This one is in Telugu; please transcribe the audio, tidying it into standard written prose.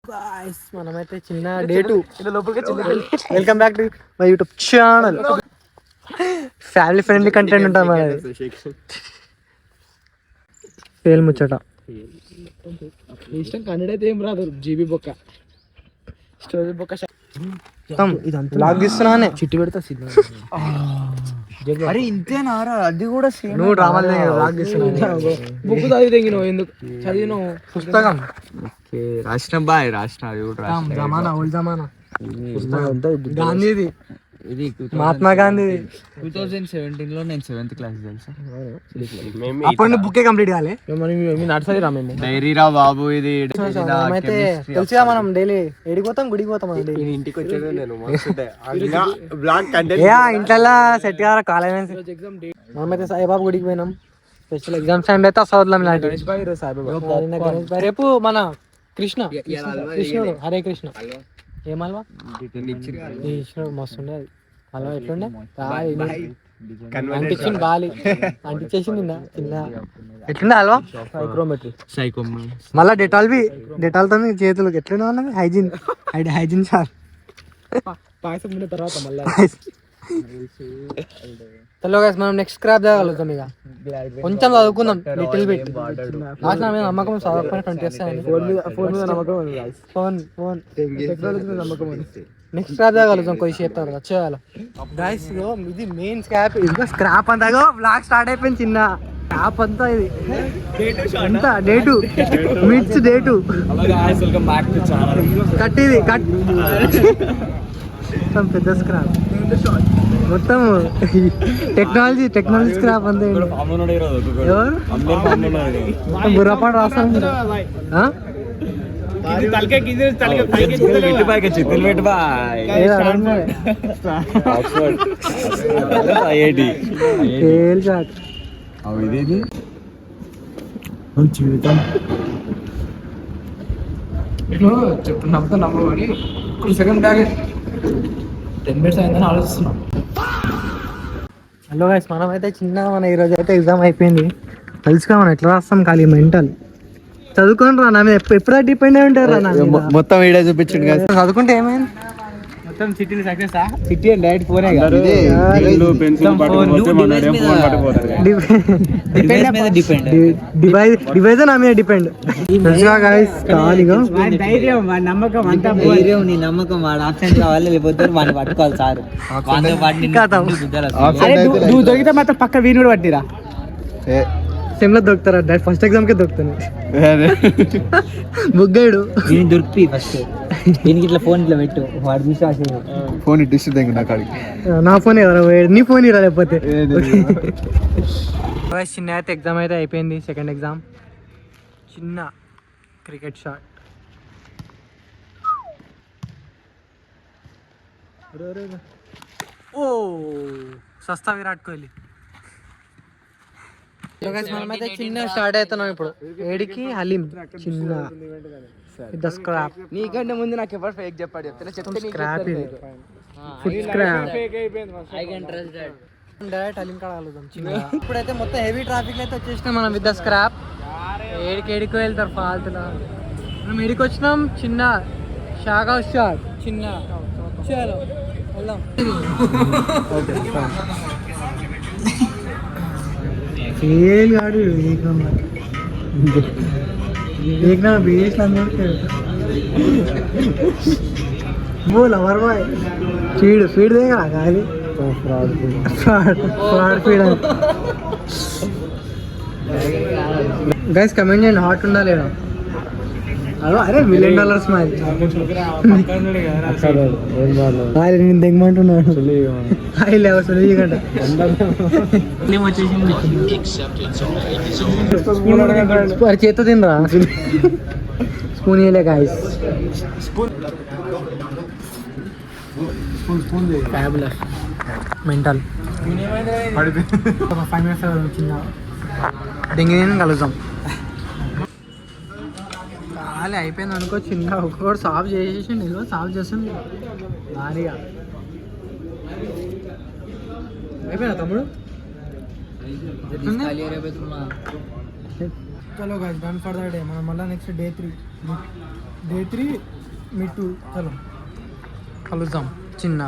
మనమైతే చిన్న date welcome back to my YouTube channel. Family friendly content ఉంటుంది మనది. ఫేల్ ముచ్చట ఇష్టం కంటెంట్ అయితే ఏం రాదు. జీబీ బొక్క స్టోరీ బొక్క ఇదంతా లాగ్ తీస్తున్నానే చిట్టి పెడతా అరే ఇంతేనారా? అది కూడా నువ్వు డ్రామాలు లాగ్ తీస్తున్నావు. బుక్ చదివి తెగినావు ఎందుకు చదివినావు? పుస్తకం రాసిన బాయ్ రాసిన జమానా ఓల్డ్ జమానా గాంధీది, ఇది మహాత్మా గాంధీ 2017 లో నేను 7th క్లాస్ తెలుసా. అప్పుడు బుక్కే కంప్లీట్ కాలే నర్సరీ రా మేము. డైరీ రా బాబు ఇది. అయితే తెలుసుగా మనం డైలీ ఏడికి పోతాం, గుడికి పోతాం. ఇంటికి వచ్చేది నేను ఇంట్లో సెట్ కారా కాలేజ్. మనమైతే సాయిబాబా గుడికి పోయినాం. స్పెషల్ ఎగ్జామ్స్ టైం అయితే చదువుతాం. రేపు మన కృష్ణుడు హరే కృష్ణ ఏం హల్వా మస్తు ఉండే. అది హల్వా ఎట్లుండే అంటించింది గాలి అంటించేసింది చిన్న ఎట్లుండే హల్వా మళ్ళా డెటాల్ తో చేతులు ఎట్లుండే హైజీన్ సార్. పాయసం తర్వాత మళ్ళీ మనం నెక్స్ట్ స్క్రాప్ చేయగలుగుతాం. ఇక కొంచెం చదువుకుందాం లిటిల్ బిట్. లాస్ట్ మీద నమ్మకం చదవకపోయినా 20 వస్తాయని ఫోన్ నెక్స్ట్ స్క్రాప్ చేయగలుగుతాం. కొద్ది చేస్తారు వచ్చేయాలి గైస్. ఇది మెయిన్ స్క్రాప్. ఇదిగో స్క్రాప్ అంతా బ్లాక్ స్టార్ట్ అయిపోయింది. చిన్న స్క్రాప్ అంతా ఇది అంతా డేటు మిడ్స్ డేటు కట్. ఇది కట్ పెద్ద స్క్రాప్ మొత్తం టెక్నాలజీ స్క్రాప్ అంతే. ఎవరు బుర్రపాటు రాస్తాం. జీవితం చెప్తున్నా నమ్మని సెకండ్ బ్యాగ్ 10 minutes అయిందని ఆలోచిస్తున్నాం. హలో గైస్, మనం అయితే మన ఈరోజు అయితే ఎగ్జామ్ అయిపోయింది. తెలుసుగా మనం ఎట్లా రాస్తాం. ఖాళీ మెంటల్ చదువుకొని రా. నా మీద ఎప్పుడా డిపెండ్ అయి ఉంటారు. మొత్తం వీడియో చూపించండి కదా. చదువుకుంటే ఏమైంది మొత్తం సిటీని సక్సెస్ సిటీ డైరెక్ట్ ఫోనే డివైజ్ నా మీద డిపెండ్. నమ్మకం అంతా నీ నమ్మకం వాడు ఆప్షన్ కావాలి లేకపోతే వాడిని పట్టుకోవాలి సార్. నువ్వు దొరికితే మాత్రం పక్క వీని కూడా పట్టిరా. సెమ్ లో దొరుకుతారా? ఫస్ట్ ఎగ్జామ్ కే దొరుకుతాను. బుగ్గాడు దొరికి ఫస్ట్ దీనికి ఇట్లా ఫోన్ ఇట్లా పెట్టు. వాడు చూసి ఫోన్ ఇట్టు నా ఫోన్ నీ ఫోన్ ఇరా లేకపోతే. చిన్న అయితే ఎగ్జామ్ అయితే అయిపోయింది. సెకండ్ ఎగ్జామ్ చిన్న క్రికెట్ షాట్. ఓ సస్తా విరాట్ కోహ్లీ. మనమైతే చిన్న స్టార్ట్ అవుతున్నాం ఇప్పుడు. ఏడికి హలీం చిన్న స్క్రాప్. నీకంటే ముందు నాకు ఎవరు ఫేక్ చెప్పాడు స్క్రాప్. ఇది ఫుడ్ స్క్రాప్. డైరెక్ట్ హలీం కాడ కలుద్దాం చిన్న. ఇప్పుడైతే మొత్తం హెవీ ట్రాఫిక్ అయితే వచ్చేసినాం మనం విత్ ద స్క్రాప్. ఏడికి వెళ్తారు ఫాల్తులా. మనం ఏడికి వచ్చినాం చిన్న షాగా షాట్ చిన్న. చలో వెళ్దాం. ఫెయిల్ కాడు बोल हमारे भाई फीड फीड देगा खाली फ्रॉड फीड गाइस कमेंट చేయండి హాట్ ఉందా లేదా. అరే $1 million స్మైల్ నేను దిగమంటున్నాను. చేత తినరా స్పూన్ ఇయలే గాయస్. ఫ్యాబులస్ మెంటల్ 5 minutes చిన్న డింగి కలుద్దాం. ఖాళీ అయిపోయింది అనుకో. చిన్న ఒక్కొక్కటి సాఫ్ చేసేసి నిల్వ సాఫ్ చేస్తుంది భారీగా. అయిపోయినా తమ్ముడు. చలో guys, done for the day. మనం మళ్ళీ నెక్స్ట్ day 3 డే 3 మీ 2 చలో కలుద్దాం చిన్న